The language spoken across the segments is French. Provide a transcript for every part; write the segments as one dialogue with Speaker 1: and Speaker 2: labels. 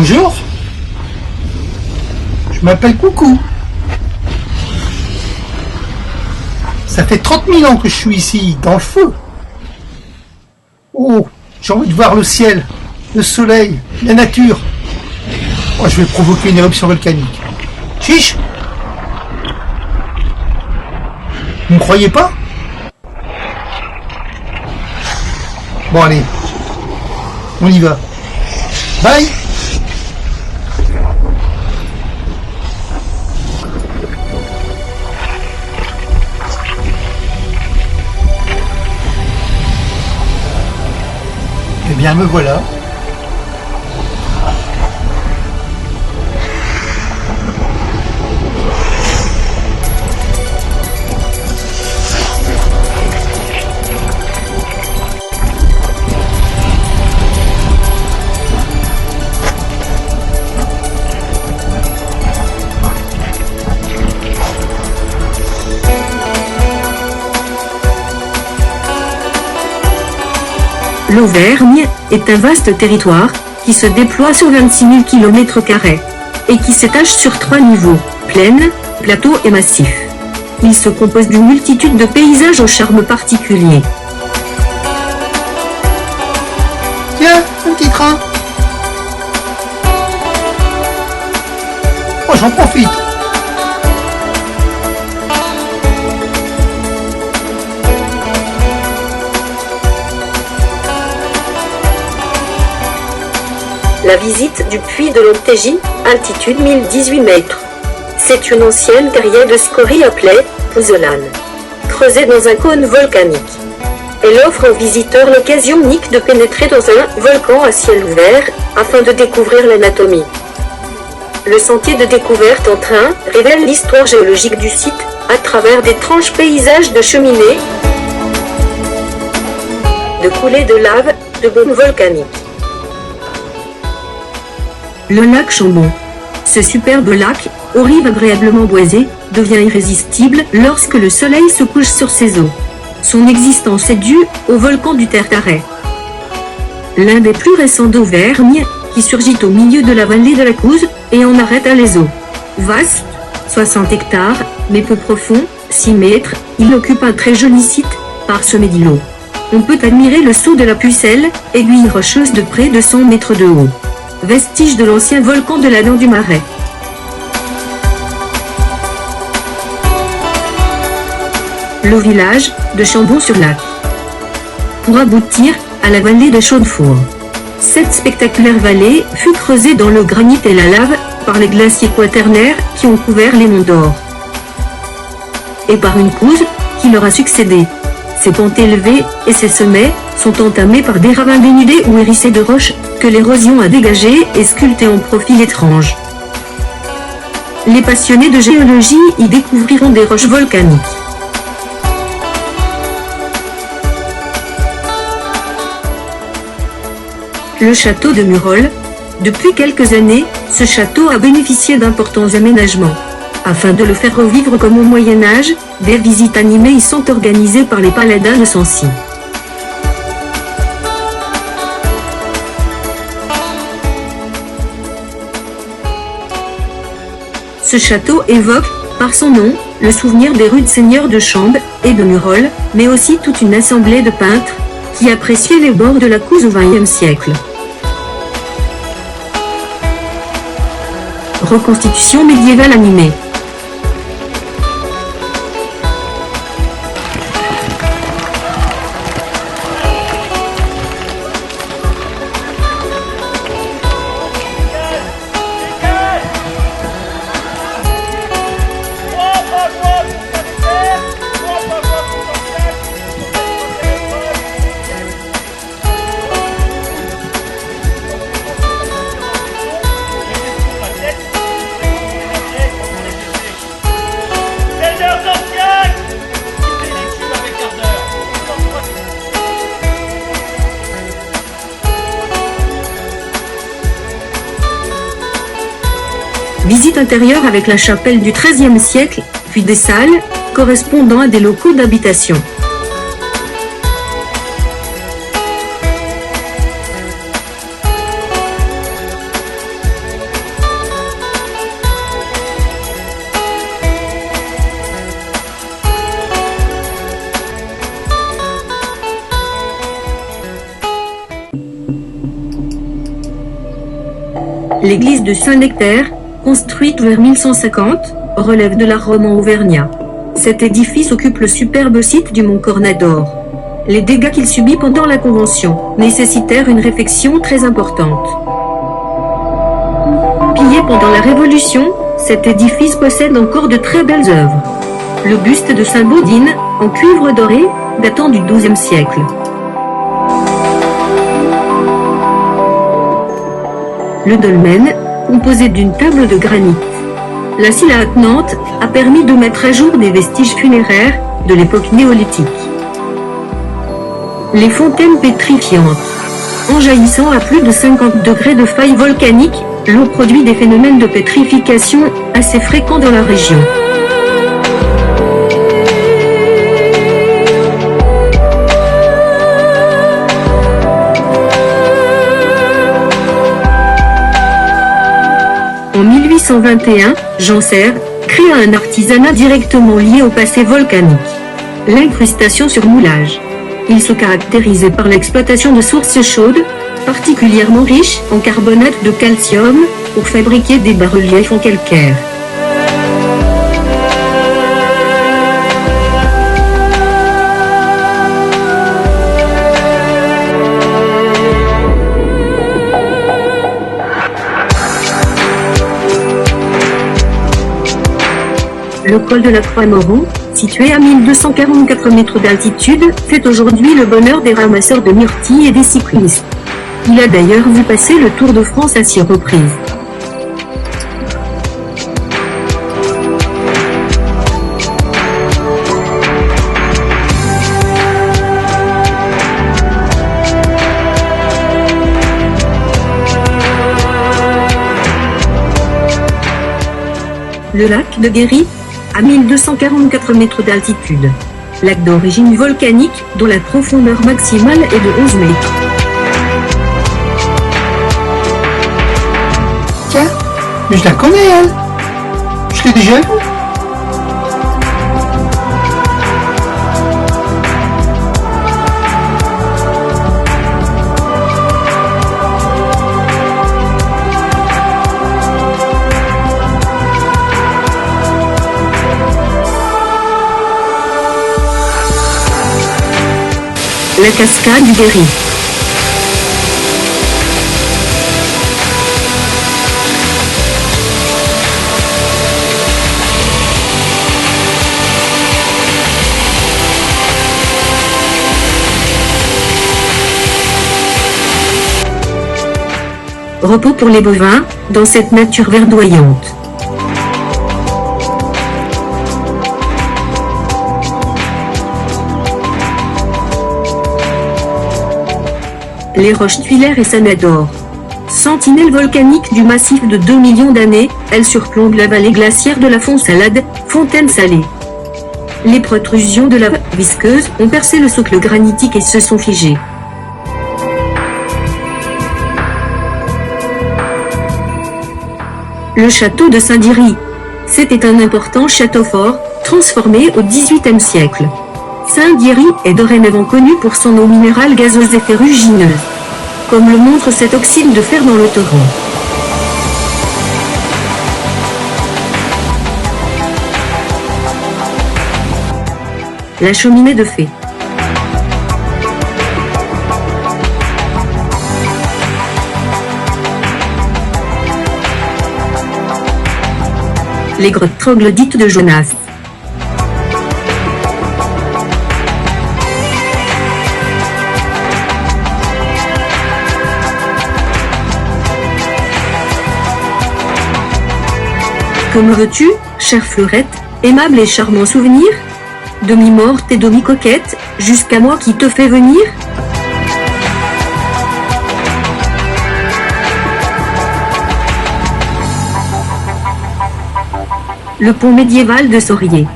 Speaker 1: Bonjour. Je m'appelle Coucou. Ça fait 30 000 ans que je suis ici, dans le feu. Oh, j'ai envie de voir le ciel, le soleil, la nature. Oh, je vais provoquer une éruption volcanique. Chiche. Vous ne croyez pas? Bon, allez. On y va. Bye. Eh bien, me voilà.
Speaker 2: L'Auvergne est un vaste territoire qui se déploie sur 26 000 km² et qui s'étage sur 3 niveaux, plaine, plateau et massif. Il se compose d'une multitude de paysages au charme particulier.
Speaker 1: Tiens, un petit train. Oh, j'en profite.
Speaker 2: La visite du puits de l'Ontégie, altitude 1018 mètres. C'est une ancienne carrière de scories appelée pouzzolane, creusée dans un cône volcanique. Elle offre aux visiteurs l'occasion unique de pénétrer dans un volcan à ciel ouvert, afin de découvrir l'anatomie. Le sentier de découverte en train révèle l'histoire géologique du site, à travers d'étranges paysages de cheminées, de coulées de lave, de bombes volcaniques. Le lac Chambon. Ce superbe lac, aux rives agréablement boisées, devient irrésistible lorsque le soleil se couche sur ses eaux. Son existence est due au volcan du Terre-Tarais, l'un des plus récents d'Auvergne, qui surgit au milieu de la vallée de la Couze et en arrête à les eaux. Vaste, 60 hectares, mais peu profond, 6 mètres, il occupe un très joli site, parsemé d'îlots. On peut admirer le saut de la Pucelle, aiguille rocheuse de près de 100 mètres de haut, vestige de l'ancien volcan de la Dent du Marais. Le village de Chambon-sur-Lac. Pour aboutir à la vallée de Chaudefour. Cette spectaculaire vallée fut creusée dans le granit et la lave par les glaciers quaternaires qui ont couvert les monts d'Or, et par une couze qui leur a succédé. Ses pentes élevées et ses sommets sont entamés par des ravins dénudés ou hérissés de roches que l'érosion a dégagées et sculptées en profils étranges. Les passionnés de géologie y découvriront des roches volcaniques. Le château de Murol. Depuis quelques années, ce château a bénéficié d'importants aménagements. Afin de le faire revivre comme au Moyen-Âge, des visites animées y sont organisées par les paladins de Sancy. Ce château évoque, par son nom, le souvenir des rudes seigneurs de Chambes et de Murol, mais aussi toute une assemblée de peintres qui appréciaient les bords de la Couze au XXe siècle. Reconstitution médiévale animée. Visite intérieure avec la chapelle du XIIIe siècle, puis des salles, correspondant à des locaux d'habitation. L'église de Saint-Nectaire, construite vers 1150, relève de l'art roman auvergnat. Cet édifice occupe le superbe site du mont Cornador. Les dégâts qu'il subit pendant la Convention nécessitèrent une réfection très importante. Pillé pendant la Révolution, cet édifice possède encore de très belles œuvres. Le buste de Saint Baudine, en cuivre doré, datant du XIIe siècle. Le dolmen, composé d'une table de granit. La scie attenante a permis de mettre à jour des vestiges funéraires de l'époque néolithique. Les fontaines pétrifiantes. En jaillissant à plus de 50 degrés de faille volcanique, l'eau produit des phénomènes de pétrification assez fréquents dans la région. En 1821, Jean Serre créa un artisanat directement lié au passé volcanique. L'incrustation sur moulage. Il se caractérisait par l'exploitation de sources chaudes, particulièrement riches en carbonate de calcium, pour fabriquer des bas-reliefs en calcaire. Le col de la Croix-Moron, situé à 1244 mètres d'altitude, fait aujourd'hui le bonheur des ramasseurs de myrtilles et des cyclistes. Il a d'ailleurs vu passer le Tour de France à 6 reprises. Le lac de Guéry, à 1244 mètres d'altitude. Lac d'origine volcanique, dont la profondeur maximale est de 11 mètres.
Speaker 1: Tiens, mais je la connais, elle. Je l'ai déjà vue.
Speaker 2: La cascade du Guéry. Repos pour les bovins, dans cette nature verdoyante. Les roches tuilaires et Sanador. Sentinelle volcanique du massif de 2 millions d'années, elle surplombe la vallée glaciaire de la Font-Salade, fontaine salée. Les protrusions de lave visqueuse ont percé le socle granitique et se sont figées. Le château de Saint-Diry. C'était un important château fort, transformé au XVIIIe siècle. Saint-Diry est dorénavant connu pour son eau minérale gazeuse et ferrugineuse, comme le montre cet oxyde de fer dans le torrent. La cheminée de fée. Les grottes troglodytes de Jonas. Que me veux-tu, chère Fleurette, aimable et charmant souvenir? Demi-morte et demi-coquette, jusqu'à moi qui te fais venir? Le pont médiéval de Saurier.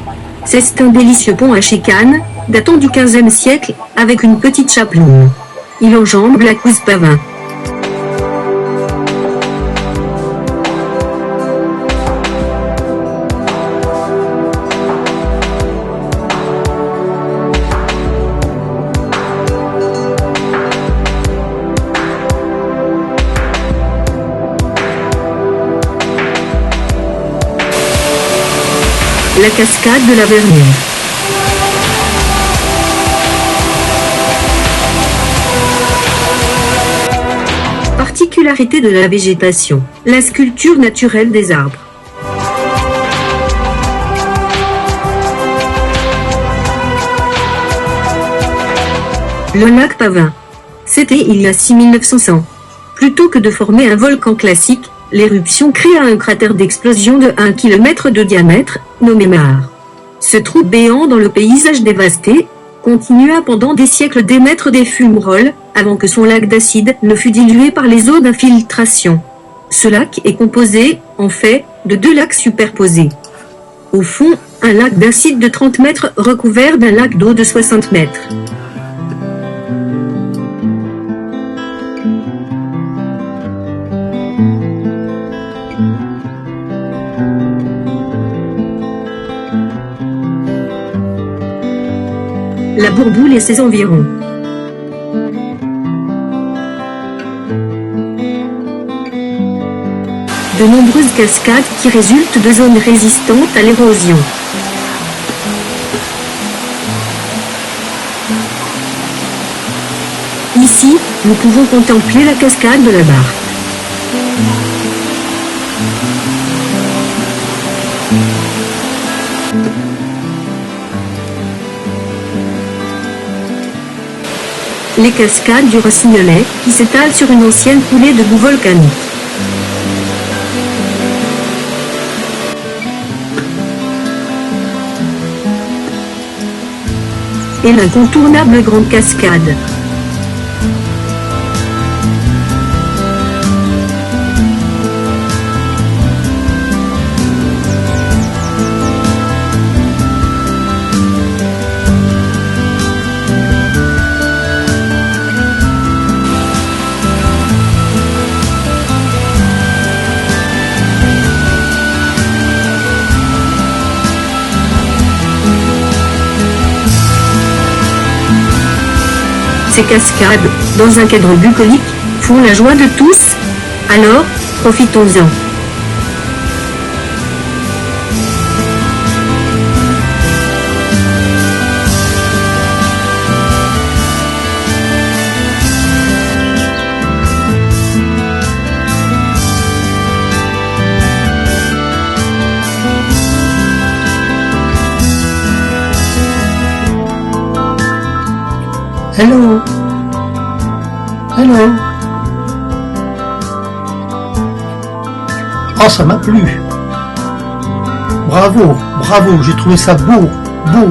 Speaker 2: C'est un délicieux pont à chicanes, datant du XVe siècle, avec une petite chapelure. Il enjambe la Couze Pavin. La cascade de la Vernière. Particularité de la végétation, la sculpture naturelle des arbres. Le lac Pavin. C'était il y a 6900 ans. Plutôt que de former un volcan classique, l'éruption créa un cratère d'explosion de 1 km de diamètre, nommé Mare. Ce trou béant dans le paysage dévasté continua pendant des siècles d'émettre des fumerolles, avant que son lac d'acide ne fût dilué par les eaux d'infiltration. Ce lac est composé, en fait, de 2 lacs superposés. Au fond, un lac d'acide de 30 mètres recouvert d'un lac d'eau de 60 mètres. La Bourboule et ses environs. De nombreuses cascades qui résultent de zones résistantes à l'érosion. Ici, nous pouvons contempler la cascade de la Barthe. Les cascades du Rossignolet, qui s'étalent sur une ancienne coulée de boue volcanique. Et l'incontournable Grande Cascade. Ces cascades, dans un cadre bucolique, font la joie de tous. Alors, profitons-en.
Speaker 1: Hello. Hello. Oh, ça m'a plu. Bravo, bravo, j'ai trouvé ça beau, beau.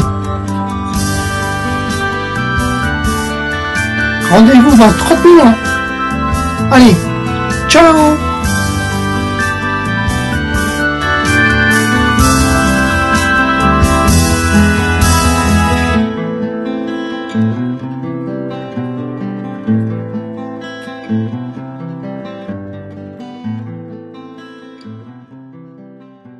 Speaker 1: Rendez-vous dans 30 000 ans. Allez, ciao.